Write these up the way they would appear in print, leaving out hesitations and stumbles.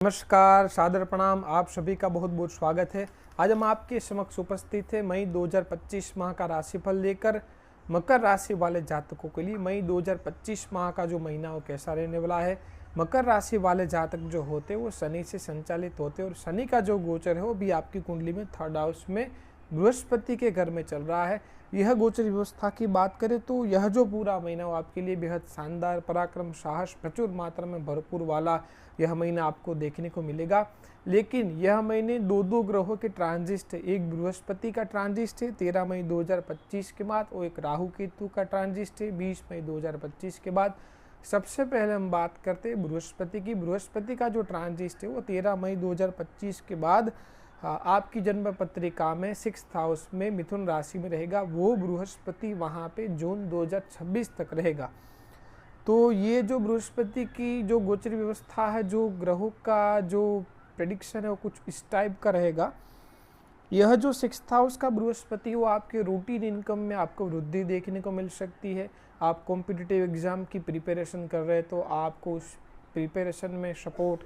नमस्कार, सादर प्रणाम। आप सभी का बहुत बहुत स्वागत है। आज हम आपके समक्ष उपस्थित है मई 2025 माह का राशिफल लेकर मकर राशि वाले जातकों के लिए मई 2025 माह का जो महीना वो कैसा रहने वाला है। मकर राशि वाले जातक जो होते हैं वो शनि से संचालित होते हैं और शनि का जो गोचर है वो भी आपकी कुंडली में थर्ड हाउस में बृहस्पति के घर में चल रहा है। यह गोचर व्यवस्था की बात करें तो यह जो पूरा महीना वो आपके लिए बेहद शानदार, पराक्रम, साहस प्रचुर मात्रा में भरपूर वाला यह महीना आपको देखने को मिलेगा। लेकिन यह महीने दो ग्रहों के ट्रांजिट है। एक बृहस्पति का ट्रांजिट है 13 मई 2025 के बाद, और एक राहु केतु का ट्रांजिट है 20 मई 2025 के बाद। सबसे पहले हम बात करते हैं बृहस्पति की। बृहस्पति का जो ट्रांजिट है वो 13 मई 2025 के बाद आपकी जन्म पत्रिका में 6th हाउस में मिथुन राशि में रहेगा। वो बृहस्पति वहाँ पे जून 2026 तक रहेगा। तो ये जो बृहस्पति की जो गोचर व्यवस्था है, जो ग्रहों का जो प्रेडिक्शन है वो कुछ इस टाइप का रहेगा। यह जो 6th हाउस का बृहस्पति वो आपके रूटीन इनकम में आपको वृद्धि देखने को मिल सकती है। आप कॉम्पिटिटिव एग्जाम की प्रिपरेशन कर रहे हैं तो आपको उस प्रिपरेशन में सपोर्ट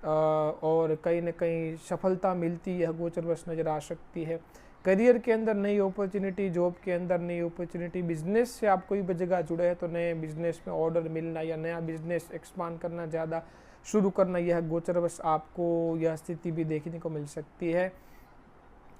और कहीं ना कहीं सफलता मिलती यह गोचरवश नजर आ सकती है। करियर के अंदर नई अपॉर्चुनिटी, जॉब के अंदर नई अपॉर्चुनिटी, बिजनेस से आप कोई भी जगह जुड़े हैं तो नए बिजनेस में ऑर्डर मिलना या नया बिजनेस एक्सपांड करना, ज़्यादा शुरू करना, यह गोचरवश आपको यह स्थिति भी देखने को मिल सकती है।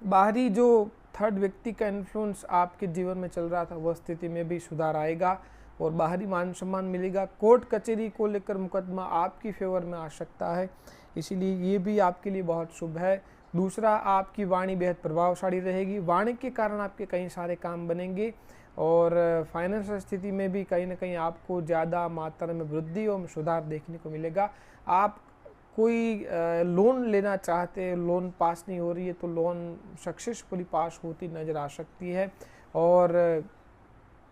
बाहरी जो थर्ड व्यक्ति का इन्फ्लुएंस आपके जीवन में चल रहा था वह स्थिति में भी सुधार आएगा और बाहरी मान सम्मान मिलेगा। कोर्ट कचहरी को लेकर मुकदमा आपकी फेवर में आ सकता है, इसीलिए ये भी आपके लिए बहुत शुभ है। दूसरा, आपकी वाणी बेहद प्रभावशाली रहेगी। वाणी के कारण आपके कई सारे काम बनेंगे और फाइनेंशियल स्थिति में भी कहीं ना कहीं आपको ज़्यादा मात्रा में वृद्धि और सुधार देखने को मिलेगा। आप कोई लोन लेना चाहते हैं, लोन पास नहीं हो रही है तो लोन सक्सेसफुली पास होती नज़र आ सकती है। और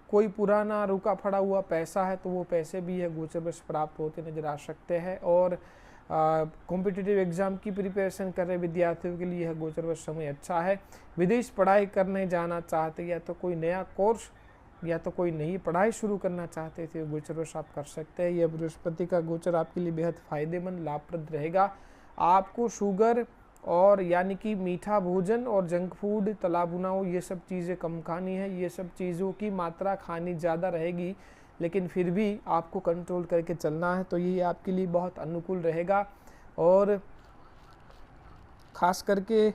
कोई पुराना रुका पड़ा हुआ पैसा है तो वो पैसे भी है गोचरवश प्राप्त होते नज़र आ सकते हैं। और कॉम्पिटिटिव एग्ज़ाम की प्रिपरेशन कर रहे विद्यार्थियों के लिए यह गोचरवश समय अच्छा है। विदेश पढ़ाई करने जाना चाहते या तो कोई नया कोर्स या तो कोई नई पढ़ाई शुरू करना चाहते थे, गोचरवश आप कर सकते हैं। यह बृहस्पति का गोचर आपके लिए बेहद फायदेमंद, लाभप्रद रहेगा। आपको शुगर और यानी कि मीठा भोजन और जंक फूड, तला भुना हो, ये सब चीज़ें कम खानी है। ये सब चीज़ों की मात्रा खानी ज़्यादा रहेगी लेकिन फिर भी आपको कंट्रोल करके चलना है, तो ये आपके लिए बहुत अनुकूल रहेगा। और ख़ास करके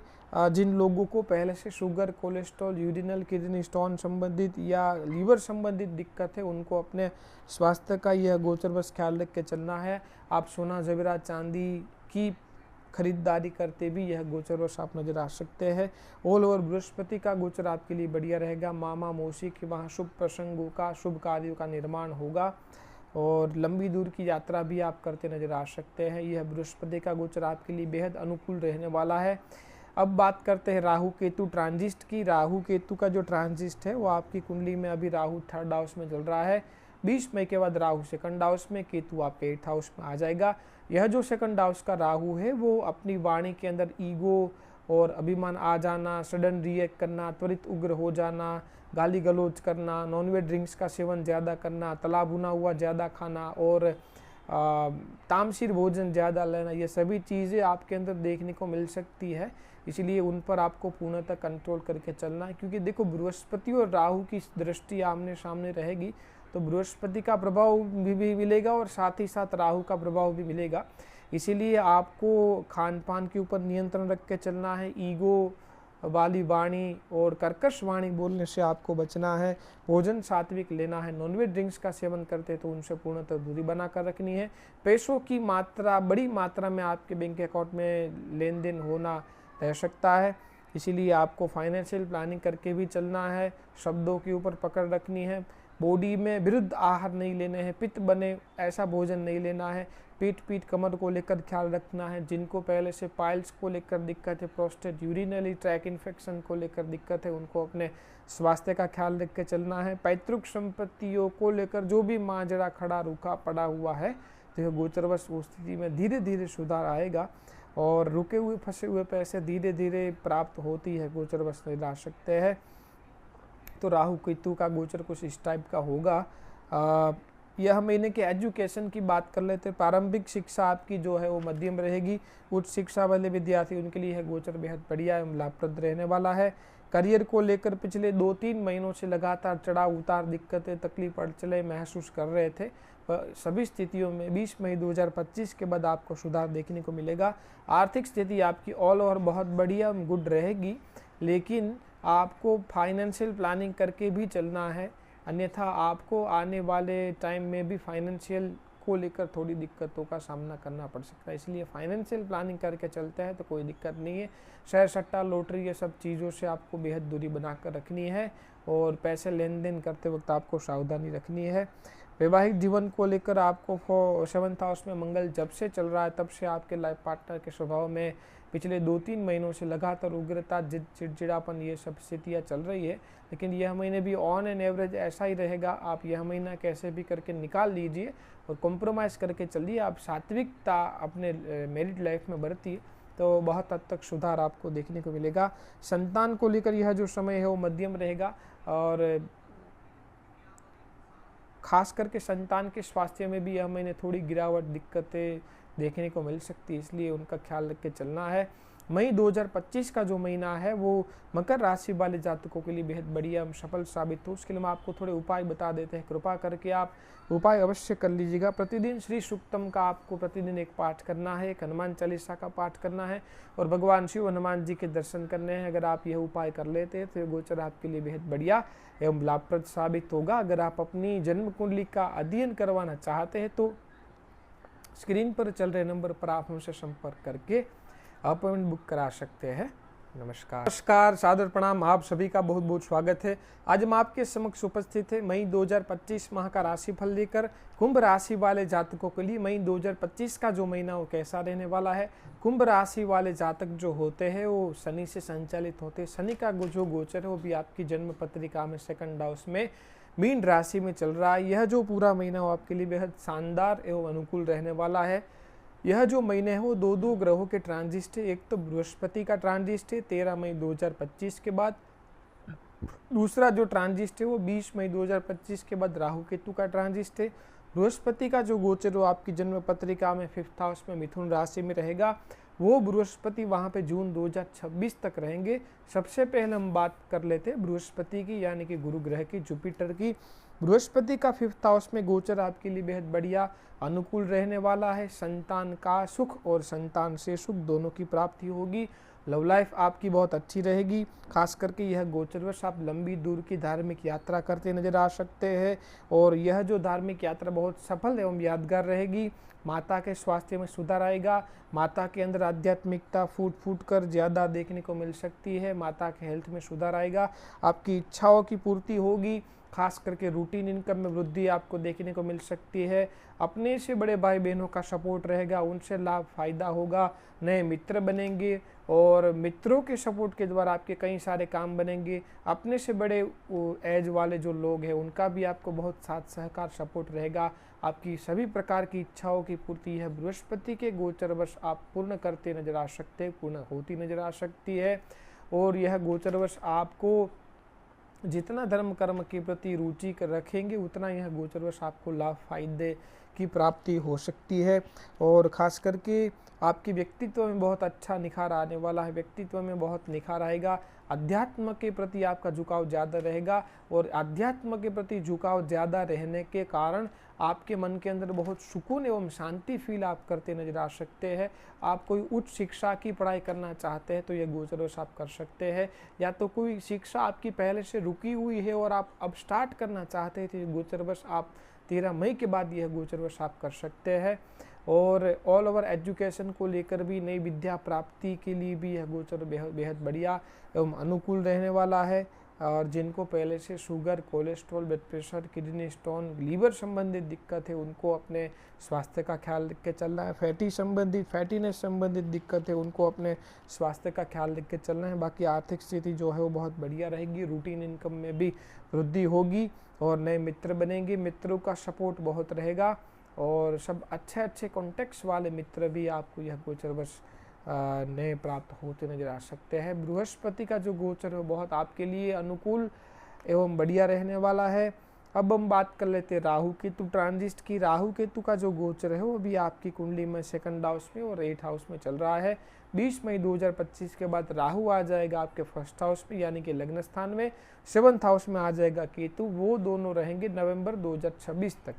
जिन लोगों को पहले से sugar, cholesterol, urinal kidney stone संबंधित या लीवर संबंधित दिक्कत है उनको अपने स्वास्थ्य का यह गोचरवश ख्याल रख के चलना है। आप सोना, ज़ेवरात, चांदी की खरीदारी करते भी यह गोचरवश आप नजर आ सकते हैं। ऑल ओवर बृहस्पति का गोचर आपके लिए बढ़िया रहेगा। मामा मौसी के वहाँ शुभ प्रसंगों का, शुभ कार्यों का निर्माण होगा और लंबी दूर की यात्रा भी आप करते नजर आ सकते हैं। यह बृहस्पति का गोचर आपके लिए बेहद अनुकूल रहने वाला है। अब बात करते हैं राहु केतु ट्रांजिट की। राहु केतु का जो ट्रांजिट है वो आपकी कुंडली में अभी राहु थर्ड हाउस में चल रहा है। 20 मई के बाद राहु सेकंड हाउस में, केतु आपके 8th हाउस में आ जाएगा। यह जो सेकंड हाउस का राहु है वो अपनी वाणी के अंदर ईगो और अभिमान आ जाना, सडन रिएक्ट करना, त्वरित उग्र हो जाना, गाली गलौज करना, नॉनवेज ड्रिंक्स का सेवन ज़्यादा करना, तला भुना हुआ ज़्यादा खाना और तामसिक भोजन ज़्यादा लेना, ये सभी चीज़ें आपके अंदर देखने को मिल सकती है। इसलिए उन पर आपको पूर्णतः कंट्रोल करके चलना है, क्योंकि देखो बृहस्पति और राहु की दृष्टि आमने सामने रहेगी तो बृहस्पति का प्रभाव भी मिलेगा और साथ ही साथ राहु का प्रभाव भी मिलेगा। इसीलिए आपको खान पान के ऊपर नियंत्रण रख के चलना है। ईगो वाली वाणी और कर्कश वाणी बोलने से आपको बचना है। भोजन सात्विक लेना है। नॉनवेज ड्रिंक्स का सेवन करते तो उनसे पूर्णतः दूरी बनाकर रखनी है। पैसों की मात्रा, बड़ी मात्रा में आपके बैंक अकाउंट में लेन देन होना रह सकता है, इसीलिए आपको फाइनेंशियल प्लानिंग करके भी चलना है। शब्दों के ऊपर पकड़ रखनी है। बॉडी में विरुद्ध आहार नहीं लेने हैं, पित्त बने ऐसा भोजन नहीं लेना है। पीठ कमर को लेकर ख्याल रखना है। जिनको पहले से पाइल्स को लेकर दिक्कत है, प्रोस्टेट, यूरिनरी ट्रैक इन्फेक्शन को लेकर दिक्कत है, उनको अपने स्वास्थ्य का ख्याल रख के चलना है। पैतृक संपत्तियों को लेकर जो भी माजरा खड़ा रूखा पड़ा हुआ है तो गोचरवश उस स्थिति में धीरे धीरे सुधार आएगा और रुके हुए फंसे हुए पैसे धीरे धीरे प्राप्त होती है गोचरवश ला सकते हैं। तो राहु केतु का गोचर कुछ इस टाइप का होगा। यह महीने के एजुकेशन की बात कर लेते हैं। प्रारंभिक शिक्षा आपकी जो है वो मध्यम रहेगी। उच्च शिक्षा वाले विद्यार्थी उनके लिए यह गोचर बेहद बढ़िया एवं लाभप्रद रहने वाला है। करियर को लेकर पिछले 2-3 महीनों से लगातार चढ़ाव उतार, दिक्कतें, तकलीफ, अड़चने महसूस कर रहे थे, पर सभी स्थितियों में 20 मई 2025 के बाद आपको सुधार देखने को मिलेगा। आर्थिक स्थिति आपकी ऑल ओवर बहुत बढ़िया गुड रहेगी, लेकिन आपको फाइनेंशियल प्लानिंग करके भी चलना है, अन्यथा आपको आने वाले टाइम में भी फाइनेंशियल को लेकर थोड़ी दिक्कतों का सामना करना पड़ सकता है। इसलिए फाइनेंशियल प्लानिंग करके चलते हैं तो कोई दिक्कत नहीं है। शेयर सट्टा, लॉटरी, ये सब चीज़ों से आपको बेहद दूरी बनाकर रखनी है और पैसे लेन देन करते वक्त आपको सावधानी रखनी है। वैवाहिक जीवन को लेकर आपको 7th हाउस में मंगल जब से चल रहा है तब से आपके लाइफ पार्टनर के स्वभाव में पिछले 2-3 महीनों से लगातार उग्रता, जिद, चिड़चिड़ापन, ये सब स्थितियाँ चल रही है, लेकिन यह महीने भी ऑन एन एवरेज ऐसा ही रहेगा। आप यह महीना कैसे भी करके निकाल लीजिए और कॉम्प्रोमाइज़ करके चलिए। आप सात्विकता अपने मैरिड लाइफ में बरतिए तो बहुत हद तक सुधार आपको देखने को मिलेगा। संतान को लेकर यह जो समय है वो मध्यम रहेगा और खास करके संतान के स्वास्थ्य में भी यह महीने थोड़ी गिरावट, दिक्कतें देखने को मिल सकती है, इसलिए उनका ख्याल रख के चलना है। मई 2025 का जो महीना है वो मकर राशि वाले जातकों के लिए बेहद बढ़िया सफल साबित हो। उसके लिए मैं आपको थोड़े उपाय बता देते हैं, कृपा करके आप उपाय अवश्य कर लीजिएगा। प्रतिदिन श्री सूक्तम का आपको प्रतिदिन एक पाठ करना है, एक हनुमान चालीसा का पाठ करना है और भगवान शिव हनुमान जी के दर्शन करने हैं। अगर आप यह उपाय कर लेते हैं तो ये गोचर आपके लिए बेहद बढ़िया एवं लाभप्रद साबित होगा। अगर आप अपनी जन्म कुंडली का अध्ययन करवाना चाहते हैं तो स्क्रीन पर चल रहे नंबर पर आप हमसे संपर्क करके अपॉइंटमेंट बुक करा सकते हैं। नमस्कार, सादर प्रणाम, आप सभी का बहुत बहुत स्वागत है। आज हम आपके समक्ष उपस्थित है मई 2025 माह का राशिफल लेकर। कुंभ राशि वाले जातकों के लिए मई 2025 का जो महीना वो कैसा रहने वाला है। कुंभ राशि वाले जातक जो होते हैं वो शनि से संचालित होते हैं। शनि का जो गोचर है वो भी आपकी जन्म पत्रिका में 2nd हाउस में मीन राशि में चल रहा है। यह जो पूरा महीना वो आपके लिए बेहद शानदार एवं अनुकूल रहने वाला है। यह जो महीने है वो 2 ग्रहों के ट्रांजिट है। एक तो बृहस्पति का ट्रांजिट है 13 मई 2025 के बाद, दूसरा जो ट्रांजिट है वो 20 मई 2025 के बाद राहु केतु का ट्रांजिट है। बृहस्पति का जो गोचर वो आपकी जन्म पत्रिका में 5th हाउस में मिथुन राशि में रहेगा। वो बृहस्पति वहाँ पे जून 2026 तक रहेंगे। सबसे पहले हम बात कर लेते हैं बृहस्पति की, यानी कि गुरु ग्रह की, जुपिटर की। बृहस्पति का 5th हाउस में गोचर आपके लिए बेहद बढ़िया अनुकूल रहने वाला है। संतान का सुख और संतान से सुख दोनों की प्राप्ति होगी। लव लाइफ आपकी बहुत अच्छी रहेगी। खास करके यह गोचरवश आप लंबी दूर की धार्मिक यात्रा करते नजर आ सकते हैं और यह जो धार्मिक यात्रा बहुत सफल एवं यादगार रहेगी। माता के स्वास्थ्य में सुधार आएगा। माता के अंदर आध्यात्मिकता फूट कर ज़्यादा देखने को मिल सकती है। माता के हेल्थ में सुधार आएगा। आपकी इच्छाओं की पूर्ति होगी। खास करके रूटीन इनकम में वृद्धि आपको देखने को मिल सकती है। अपने से बड़े भाई बहनों का सपोर्ट रहेगा, उनसे लाभ फायदा होगा। नए मित्र बनेंगे और मित्रों के सपोर्ट के द्वारा आपके कई सारे काम बनेंगे। अपने से बड़े एज वाले जो लोग हैं उनका भी आपको बहुत साथ सहकार सपोर्ट रहेगा। आपकी सभी प्रकार की इच्छाओं की पूर्ति है बृहस्पति के गोचरवश आप पूर्ण करते नजर आ सकते हैं, पूर्ण होती नजर आ सकती है। और यह गोचरवश आपको जितना धर्म कर्म के प्रति रुचि रखेंगे उतना यह गोचरवश आपको लाभ फायदे की प्राप्ति हो सकती है। और ख़ास करके आपकी व्यक्तित्व में बहुत अच्छा निखार आने वाला है। व्यक्तित्व में बहुत निखार आएगा। अध्यात्म के प्रति आपका झुकाव ज़्यादा रहेगा और अध्यात्म के प्रति झुकाव ज़्यादा रहने के कारण आपके मन के अंदर बहुत सुकून एवं शांति फील आप करते नजर आ सकते हैं। आप कोई उच्च शिक्षा की पढ़ाई करना चाहते हैं तो यह गोचरवश आप कर सकते हैं, या तो कोई शिक्षा आपकी पहले से रुकी हुई है और आप अब स्टार्ट करना चाहते हैं तो ये गोचरवश आप 13 मई के बाद यह गोचरवश आप कर सकते हैं। और ऑल ओवर एजुकेशन को लेकर भी नई विद्या प्राप्ति के लिए भी यह गोचर बेहद बढ़िया एवं अनुकूल रहने वाला है। और जिनको पहले से sugar, cholesterol, blood pressure, kidney stone, liver संबंधित दिक्कत है उनको अपने स्वास्थ्य का ख्याल रख के चलना है। फैटीनेस संबंधित दिक्कत है उनको अपने स्वास्थ्य का ख्याल रख के चलना है। बाकी आर्थिक स्थिति जो है वो बहुत बढ़िया रहेगी। रूटीन इनकम में भी वृद्धि होगी और नए मित्र बनेंगे। मित्रों का सपोर्ट बहुत रहेगा और सब अच्छे कॉन्टेक्ट्स वाले मित्र भी आपको यह गोचरवश नए प्राप्त होते नजर आ सकते हैं। बृहस्पति का जो गोचर है बहुत आपके लिए अनुकूल एवं बढ़िया रहने वाला है। अब हम बात कर लेते हैं राहु केतु ट्रांजिट की। राहु केतु का जो गोचर है वो भी आपकी कुंडली में सेकंड हाउस में और 8th हाउस में चल रहा है। 20 मई 2025 के बाद राहु आ जाएगा आपके फर्स्ट हाउस में यानी कि लग्न स्थान में। 7th हाउस में आ जाएगा केतु, वो दोनों रहेंगे नवंबर 2026 तक।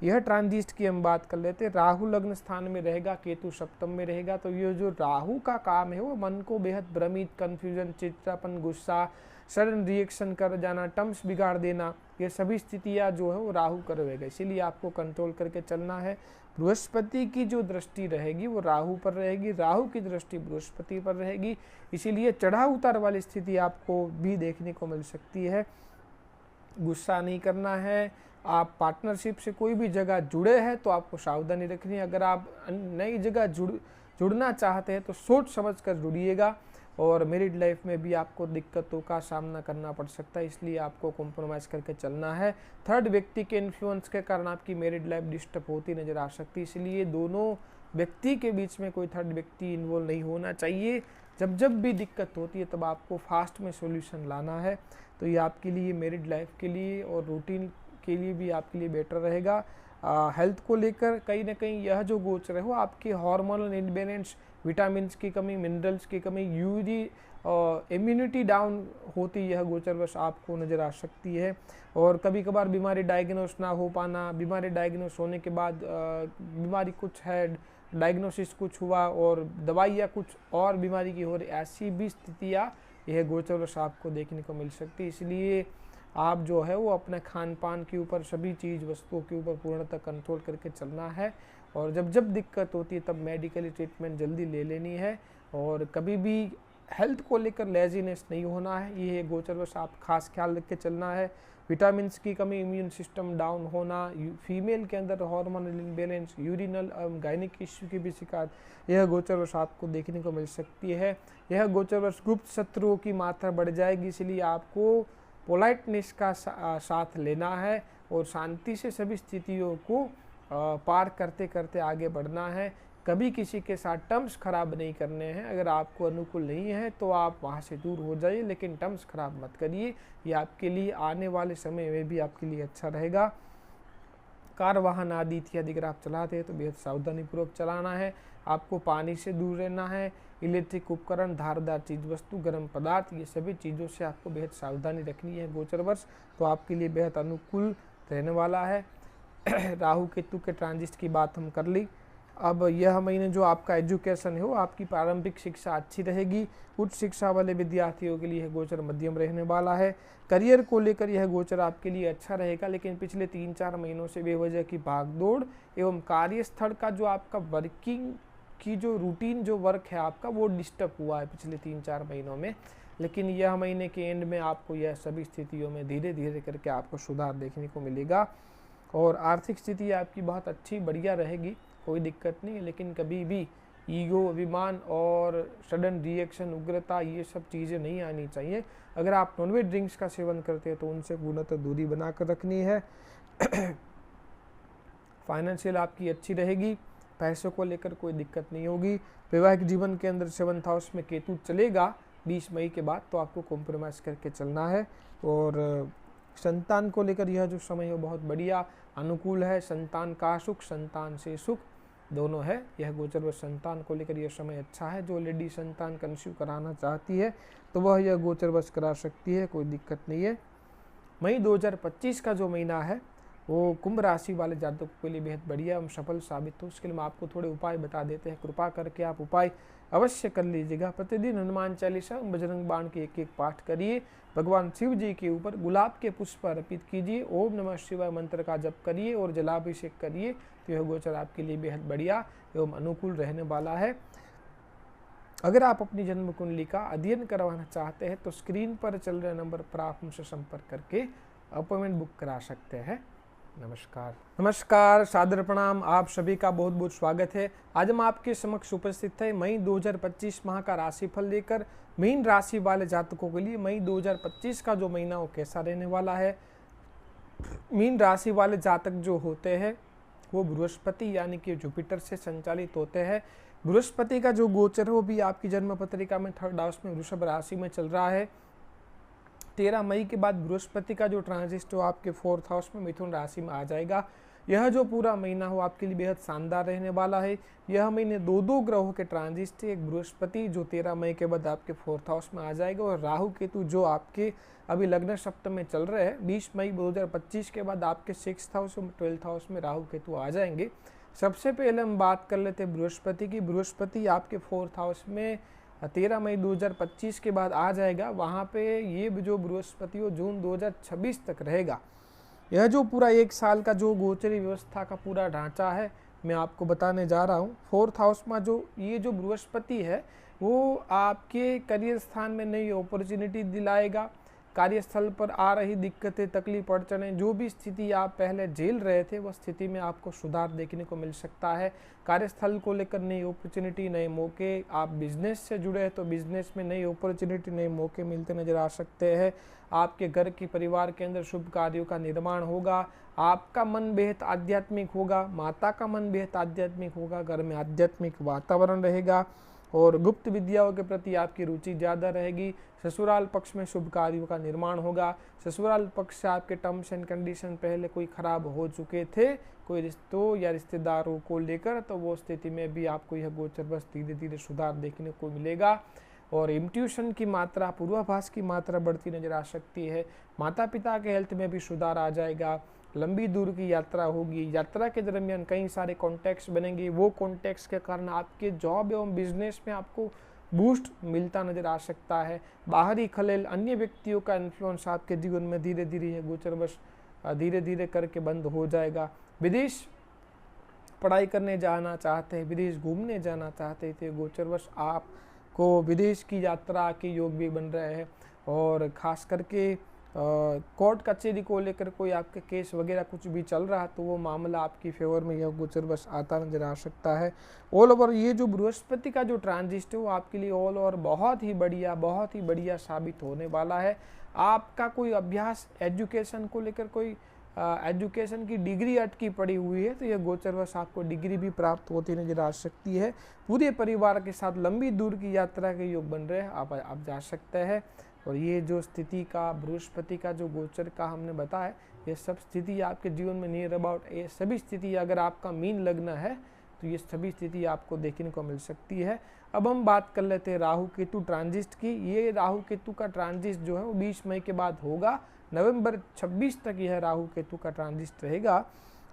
यह ट्रांजिट की हम बात कर लेते हैं। राहु लग्न स्थान में रहेगा, केतु सप्तम में रहेगा, तो ये जो राहु का काम है वो मन को बेहद भ्रमित, कंफ्यूजन, चिड़चिड़ापन, गुस्सा, सडन रिएक्शन कर जाना, टर्म्स बिगाड़ देना, ये सभी स्थितियां जो है वो राहु करवेगा। इसीलिए आपको कंट्रोल करके चलना है। बृहस्पति की जो दृष्टि रहेगी वो राहु पर रहेगी, राहु की दृष्टि बृहस्पति पर रहेगी, इसीलिए चढ़ाव उतार वाली स्थिति आपको भी देखने को मिल सकती है। गुस्सा नहीं करना है। आप पार्टनरशिप से कोई भी जगह जुड़े हैं तो आपको सावधानी रखनी है। अगर आप नई जगह जुड़ना चाहते हैं तो सोच समझ कर जुड़िएगा। और मैरिड लाइफ में भी आपको दिक्कतों का सामना करना पड़ सकता है, इसलिए आपको कॉम्प्रोमाइज करके चलना है। थर्ड व्यक्ति के इन्फ्लुएंस के कारण आपकी मैरिड लाइफ डिस्टर्ब होती नजर आ सकती है, इसलिए दोनों व्यक्ति के बीच में कोई थर्ड व्यक्ति इन्वॉल्व नहीं होना चाहिए। जब भी दिक्कत होती है तब आपको फास्ट में सॉल्यूशन लाना है। तो ये आपके लिए, मैरिड लाइफ के लिए और रूटीन के लिए भी आपके लिए बेटर रहेगा। हेल्थ को लेकर कहीं ना कहीं यह जो गोचर है वो आपके हार्मोनल इम्बैलेंस, विटामिन्स की कमी, मिनरल्स की कमी, यूरी इम्यूनिटी डाउन होती यह गोचर बस आपको नज़र आ सकती है। और कभी कभार बीमारी डायग्नोस ना हो पाना, बीमारी डायग्नोस होने के बाद बीमारी कुछ है, डायग्नोसिस कुछ हुआ और दवाइयाँ कुछ और बीमारी की हो रही, ऐसी भी स्थितियाँ यह गोचर बस आपको देखने को मिल सकती है। इसलिए आप जो है वो अपने खान पान के ऊपर, सभी चीज़ वस्तुओं के ऊपर पूर्णतः कंट्रोल करके चलना है। और जब दिक्कत होती है तब मेडिकली ट्रीटमेंट जल्दी ले लेनी है। और कभी भी हेल्थ को लेकर लेजीनेस नहीं होना है, ये गोचर बस आप खास ख्याल रख के चलना है। विटामिन्स की कमी, इम्यून सिस्टम डाउन होना, फीमेल के अंदर hormonal imbalance, urinal gynaec issue की भी शिकायत यह गोचर वर्ष आपको देखने को मिल सकती है। यह गोचर वर्ष गुप्त शत्रुओं की मात्रा बढ़ जाएगी, इसलिए आपको पोलाइटनेस का साथ लेना है और शांति से सभी स्थितियों को पार करते करते आगे बढ़ना है। कभी किसी के साथ टर्म्स खराब नहीं करने हैं। अगर आपको अनुकूल नहीं है तो आप वहाँ से दूर हो जाइए, लेकिन टर्म्स खराब मत करिए। ये आपके लिए आने वाले समय में भी आपके लिए अच्छा रहेगा। कार, वाहन आदि इत्यादि अगर आप चलाते हैं तो बेहद सावधानीपूर्वक चलाना है। आपको पानी से दूर रहना है। इलेक्ट्रिक उपकरण, धारदार चीज वस्तु, गर्म पदार्थ, ये सभी चीज़ों से आपको बेहद सावधानी रखनी है। गोचर वर्ष तो आपके लिए बेहद अनुकूल रहने वाला है। राहु केतु के ट्रांजिट की बात हम कर ली। अब यह महीने जो आपका एजुकेशन है वो आपकी प्रारंभिक शिक्षा अच्छी रहेगी। उच्च शिक्षा वाले विद्यार्थियों के लिए यह गोचर मध्यम रहने वाला है। करियर को लेकर यह गोचर आपके लिए अच्छा रहेगा, लेकिन पिछले 3-4 महीनों से बेवजह की भागदौड़ एवं कार्यस्थल का जो आपका वर्किंग की जो रूटीन जो वर्क है आपका वो डिस्टर्ब हुआ है पिछले 3-4 महीनों में। लेकिन यह महीने के एंड में आपको यह सभी स्थितियों में धीरे धीरे करके आपको सुधार देखने को मिलेगा। और आर्थिक स्थिति आपकी बहुत अच्छी बढ़िया रहेगी, कोई दिक्कत नहीं है। लेकिन कभी भी ईगो, अभिमान और सडन रिएक्शन, उग्रता, ये सब चीज़ें नहीं आनी चाहिए। अगर आप नॉनवेज ड्रिंक्स का सेवन करते हैं तो उनसे पूर्णतः दूरी बनाकर रखनी है। फाइनेंशियल आपकी अच्छी रहेगी, पैसों को लेकर कोई दिक्कत नहीं होगी। वैवाहिक जीवन के अंदर 7th हाउस में केतु चलेगा 20 मई के बाद, तो आपको कॉम्प्रोमाइज़ करके चलना है। और संतान को लेकर यह जो समय है बहुत बढ़िया अनुकूल है। संतान का सुख, संतान से सुख दोनों है। यह गोचर व संतान को लेकर यह समय अच्छा है। जो लेडी संतान कंसीव कराना चाहती है तो वह यह गोचर बस करा सकती है, कोई दिक्कत नहीं है। मई 2025 का जो महीना है वो कुंभ राशि वाले जातकों के लिए बेहद बढ़िया एवं सफल साबित हो। उसके लिए हम आपको थोड़े उपाय बता देते हैं, कृपा करके आप उपाय अवश्य कर लीजिएगा। प्रतिदिन हनुमान चालीसा, बजरंग बाण के एक पाठ करिए। भगवान शिव जी के ऊपर गुलाब के पुष्प अर्पित कीजिए। ओम नमः शिवाय मंत्र का जप करिए और जलाभिषेक करिए। तो यह गोचर आपके लिए बेहद बढ़िया एवं अनुकूल रहने वाला है। अगर आप अपनी जन्म कुंडली का अध्ययन करवाना चाहते हैं तो स्क्रीन पर चल रहे नंबर पर आप हमसे संपर्क करके अपॉइंटमेंट बुक करा सकते हैं। नमस्कार, सादर प्रणाम। आप सभी का बहुत बहुत स्वागत है। आज हम आपके समक्ष उपस्थित है मई 2025 माह का राशिफल लेकर। मीन राशि वाले जातकों के लिए मई 2025 का जो महीना वो कैसा रहने वाला है। मीन राशि वाले जातक जो होते हैं वो बृहस्पति यानी कि जुपिटर से संचालित होते हैं। बृहस्पति का जो गोचर है वो भी आपकी जन्म पत्रिका में 3rd हाउस में वृषभ राशि में चल रहा है। 13 मई के बाद बृहस्पति का जो ट्रांजिट हो आपके 4th हाउस में मिथुन राशि में आ जाएगा। यह जो पूरा महीना हो आपके लिए बेहद शानदार रहने वाला है। यह महीने दो ग्रहों के ट्रांजिट थे, एक बृहस्पति जो 13 मई के बाद आपके 4th हाउस में आ जाएगा, और राहु केतु जो आपके अभी लग्न सप्तम में चल रहे हैं। 20 मई 2025 के बाद आपके 6th हाउस और 12th हाउस में राहु केतु आ जाएंगे। सबसे पहले हम बात कर लेते हैं बृहस्पति की। बृहस्पति आपके 4th हाउस में 13 मई 2025 के बाद आ जाएगा। वहाँ पे ये जो बृहस्पति हो जून 2026 तक रहेगा। यह जो पूरा 1 साल का जो गोचरी व्यवस्था का पूरा ढांचा है मैं आपको बताने जा रहा हूँ। 4th हाउस में जो ये जो बृहस्पति है वो आपके करियर स्थान में नई अपॉर्चुनिटी दिलाएगा। कार्यस्थल पर आ रही दिक्कतें, तकलीफ, अड़चनें, जो भी स्थिति आप पहले झेल रहे थे वह स्थिति में आपको सुधार देखने को मिल सकता है। कार्यस्थल को लेकर नई अपॉर्चुनिटी, नए मौके, आप बिजनेस से जुड़े हैं तो बिजनेस में नई अपॉर्चुनिटी, नए मौके मिलते नजर आ सकते हैं। आपके घर की, परिवार के अंदर शुभ कार्यों का निर्माण होगा। आपका मन बेहद आध्यात्मिक होगा, माता का मन बेहद आध्यात्मिक होगा, घर में आध्यात्मिक वातावरण रहेगा और गुप्त विद्याओं के प्रति आपकी रुचि ज़्यादा रहेगी। ससुराल पक्ष में शुभ कार्यों का निर्माण होगा। ससुराल पक्ष से आपके टर्म्स एंड कंडीशन पहले कोई खराब हो चुके थे कोई रिश्तों या रिश्तेदारों को लेकर, तो वो स्थिति में भी आपको यह गोचर बस धीरे धीरे सुधार देखने को मिलेगा। और इंट्यूशन की मात्रा, पूर्वाभास की मात्रा बढ़ती नजर आ सकती है। माता पिता के हेल्थ में भी सुधार आ जाएगा। लंबी दूर की यात्रा होगी। यात्रा के दरमियान कई सारे कॉन्टैक्ट्स बनेंगे। वो कॉन्टैक्ट्स के कारण आपके जॉब एवं बिजनेस में आपको बूस्ट मिलता नजर आ सकता है। बाहरी खलेल, अन्य व्यक्तियों का इन्फ्लुएंस आपके जीवन में धीरे धीरे यह गोचर बस धीरे धीरे करके बंद हो जाएगा। विदेश पढ़ाई करने जाना चाहते हैं, विदेश घूमने जाना चाहते हैं तो गोचरवश आपको विदेश की यात्रा के योग भी बन रहे हैं। और ख़ास करके कोर्ट कचहरी को लेकर कोई आपके केस वगैरह कुछ भी चल रहा है तो वो मामला आपकी फेवर में यह गोचरवश आता नजर आ सकता है। ऑल ओवर ये जो बृहस्पति का जो ट्रांजिट है वो आपके लिए ऑल ओवर बहुत ही बढ़िया साबित होने वाला है। आपका कोई अभ्यास, एजुकेशन को लेकर कोई एजुकेशन की डिग्री अटकी पड़ी हुई है तो यह गोचरवश आपको डिग्री भी प्राप्त होती नजर आ सकती है। पूरे परिवार के साथ लंबी दूर की यात्रा के योग बन रहे हैं, आप जा सकते हैं। और ये जो स्थिति का, बृहस्पति का जो गोचर का हमने बताया, ये सब स्थिति आपके जीवन में नियर अबाउट ये सभी स्थिति, अगर आपका मीन लग्न है तो ये सभी स्थिति आपको देखने को मिल सकती है। अब हम बात कर लेते हैं राहु केतु ट्रांजिट की। ये राहु केतु का ट्रांजिट जो है वो 20 मई के बाद होगा। नवंबर 26 तक यह राहु केतु का ट्रांजिट रहेगा।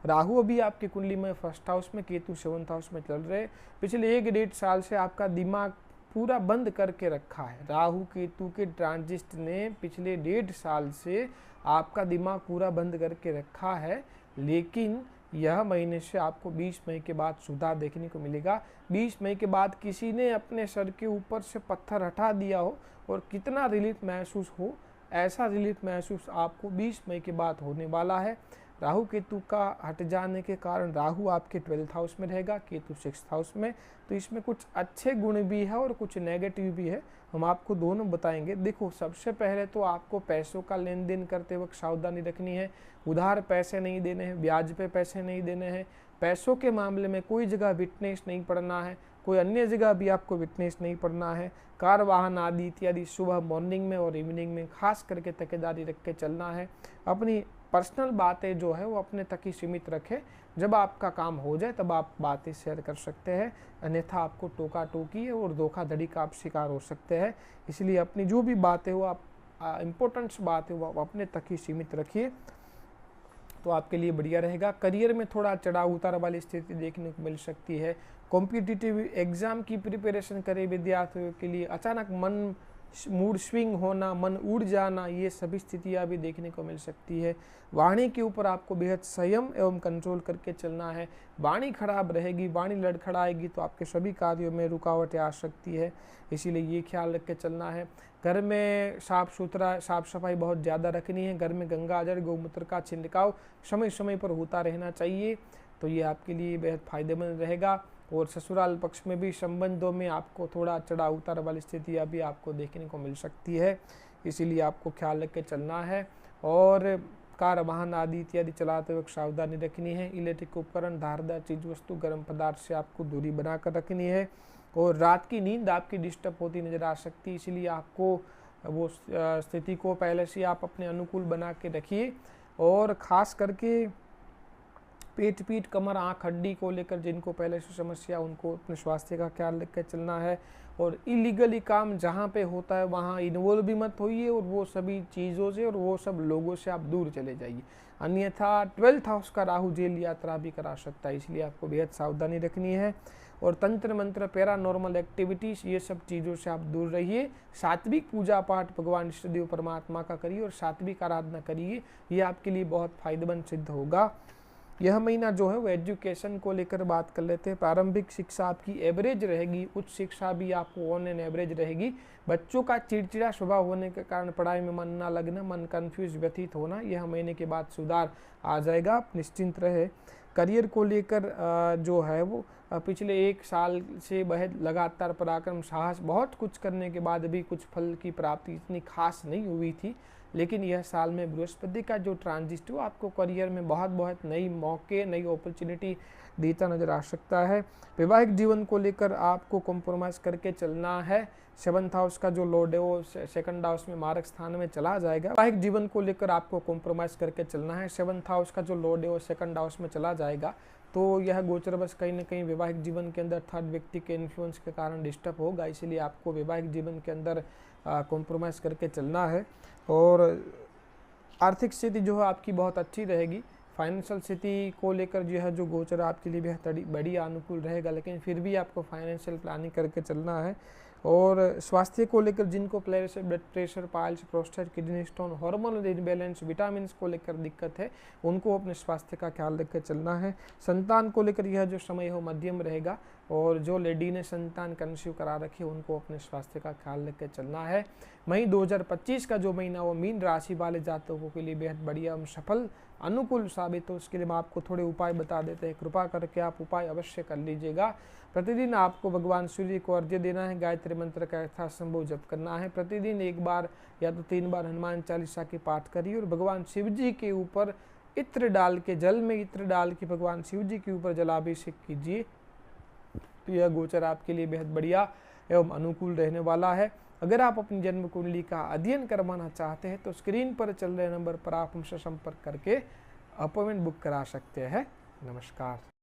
राहु अभी आपकी कुंडली में 1st हाउस में, केतु 7th हाउस में चल रहे। पिछले 1-1.5 साल से आपका दिमाग पूरा बंद करके रखा है। राहु केतु के ट्रांजिट ने पिछले 1.5 साल से आपका दिमाग पूरा बंद करके रखा है, लेकिन यह महीने से आपको 20 मई के बाद सुधार देखने को मिलेगा। 20 मई के बाद किसी ने अपने सर के ऊपर से पत्थर हटा दिया हो और कितना रिलीफ महसूस हो, ऐसा रिलीफ महसूस आपको 20 मई के बाद होने वाला है। राहु केतु का हट जाने के कारण राहु आपके 12th हाउस में रहेगा, केतु 6th हाउस में, तो इसमें कुछ अच्छे गुण भी है और कुछ नेगेटिव भी है। हम आपको दोनों बताएंगे। देखो, सबसे पहले तो आपको पैसों का लेन देन करते वक्त सावधानी रखनी है। उधार पैसे नहीं देने हैं, ब्याज पे पैसे नहीं देने हैं। पैसों के मामले में कोई जगह विटनेस नहीं पड़ना है, कोई अन्य जगह भी आपको विटनेस नहीं पड़ना है। कार, वाहन आदि इत्यादि सुबह, मॉर्निंग में और इवनिंग में खास करके तकेदारी रख के चलना है। अपनी पर्सनल बातें जो है वो अपने तक ही सीमित रखें। जब आपका काम हो जाए तब आप बातें शेयर कर सकते हैं, अन्यथा आपको टोका टोकी और धोखाधड़ी का आप शिकार हो सकते हैं। इसलिए अपनी जो भी बातें हो, आप इम्पोर्टेंट्स बात है वो आप अपने तक ही सीमित रखिए, तो आपके लिए बढ़िया रहेगा। करियर में थोड़ा चढ़ाव उतार वाली स्थिति देखने को मिल सकती है। कॉम्पिटिटिव एग्जाम की प्रिपरेशन करे विद्यार्थियों के लिए अचानक मूड स्विंग होना, मन उड़ जाना, ये सभी स्थितियां भी देखने को मिल सकती है। वाणी के ऊपर आपको बेहद संयम एवं कंट्रोल करके चलना है। वाणी खराब रहेगी, वाणी लड़खड़ाएगी तो आपके सभी कार्यों में रुकावटें आ सकती है, इसीलिए ये ख्याल रख के चलना है। घर में साफ सफाई बहुत ज़्यादा रखनी है। घर में गंगा जल, गौमूत्र का छिड़काव समय समय पर होता रहना चाहिए, तो ये आपके लिए बेहद फायदेमंद रहेगा। और ससुराल पक्ष में भी संबंधों में आपको थोड़ा चढ़ाव उतार वाली स्थितियाँ भी आपको देखने को मिल सकती है, इसीलिए आपको ख्याल रख के चलना है। और कार, वाहन आदि इत्यादि चलाते वक्त सावधानी रखनी है। इलेक्ट्रिक उपकरण, धारदार चीज वस्तु, गर्म पदार्थ से आपको दूरी बनाकर रखनी है। और रात की नींद आपकी डिस्टर्ब होती नजर आ सकती है, इसीलिए आपको वो स्थिति को पहले से आप अपने अनुकूल बना के रखिए। और ख़ास करके पेट पीठ कमर आँख हड्डी को लेकर जिनको पहले से समस्या, उनको अपने स्वास्थ्य का ख्याल रख कर चलना है। और इलीगली काम जहाँ पे होता है वहाँ इन्वॉल्व भी मत होइए, और वो सभी चीज़ों से और वो सब लोगों से आप दूर चले जाइए, अन्यथा 12th हाउस का राहु जेल यात्रा भी करा सकता है, इसलिए आपको बेहद सावधानी रखनी है। और तंत्र मंत्र पैरानॉर्मल एक्टिविटीज़ ये सब चीज़ों से आप दूर रहिए। सात्विक पूजा पाठ भगवान इष्टदेव परमात्मा का करिए और सात्विक आराधना करिए, ये आपके लिए बहुत फायदेमंद सिद्ध होगा। यह महीना जो है वो एजुकेशन को लेकर बात कर लेते हैं। प्रारंभिक शिक्षा आपकी एवरेज रहेगी, उच्च शिक्षा भी आपको ऑन एन एवरेज रहेगी। बच्चों का चिड़चिड़ा स्वभाव होने के कारण पढ़ाई में मन ना लगना, मन कंफ्यूज व्यतीत होना, यह महीने के बाद सुधार आ जाएगा, आप निश्चिंत रहे। करियर को लेकर जो है वो पिछले 1 साल से बेहद लगातार पराक्रम साहस बहुत कुछ करने के बाद भी कुछ फल की प्राप्ति इतनी खास नहीं हुई थी, लेकिन यह साल में बृहस्पति का जो ट्रांजिट वो आपको करियर में बहुत नई मौके, नई अपॉर्चुनिटी देता नजर आ सकता है। वैवाहिक जीवन को लेकर आपको कॉम्प्रोमाइज़ करके चलना है। 7th हाउस का जो लॉर्ड है वो 2nd हाउस में मारक स्थान में चला जाएगा। वैवाहिक जीवन को लेकर आपको कॉम्प्रोमाइज़ करके चलना है। 7th हाउस का जो लॉर्ड है वो 2nd हाउस में चला जाएगा, तो यह गोचर बस कहीं ना कहीं वैवाहिक जीवन के अंदर थर्ड व्यक्ति के इन्फ्लुएंस के कारण डिस्टर्ब होगा, इसीलिए आपको वैवाहिक जीवन के अंदर कॉम्प्रोमाइज़ करके चलना है। और आर्थिक स्थिति जो है आपकी बहुत अच्छी रहेगी। फाइनेंशियल स्थिति को लेकर जो है जो गोचर आपके लिए बेहद बड़ी अनुकूल रहेगा, लेकिन फिर भी आपको फाइनेंशियल प्लानिंग करके चलना है। और स्वास्थ्य को लेकर जिनको blood pressure, piles, prostate, kidney stone, hormonal imbalance, vitamin को लेकर दिक्कत है, उनको अपने स्वास्थ्य का ख्याल रखकर चलना है। संतान को लेकर यह जो समय हो मध्यम रहेगा, और जो लेडी ने संतान कंसीव करा रखी है उनको अपने स्वास्थ्य का ख्याल रखकर चलना है। मई 2025 का जो महीना वो मीन राशि वाले जातकों के लिए बेहद बढ़िया सफल अनुकूल साबित हो। उसके लिए मैं आपको थोड़े उपाय बता देते हैं, कृपा करके आप उपाय अवश्य कर लीजिएगा। प्रतिदिन आपको भगवान सूर्य को अर्घ्य देना है, गायत्री मंत्र का यथासंभव जप करना है। प्रतिदिन 1 बार या तो 3 बार हनुमान चालीसा की पाठ करिए, और भगवान शिव जी के ऊपर इत्र डाल के, जल में इत्र डाल के भगवान शिव जी के ऊपर जलाभिषेक कीजिए, तो यह गोचर आपके लिए बेहद बढ़िया एवं अनुकूल रहने वाला है। अगर आप अपनी जन्म कुंडली का अध्ययन करवाना चाहते हैं तो स्क्रीन पर चल रहे नंबर पर आप हमसे संपर्क करके अपॉइंटमेंट बुक करा सकते हैं। नमस्कार।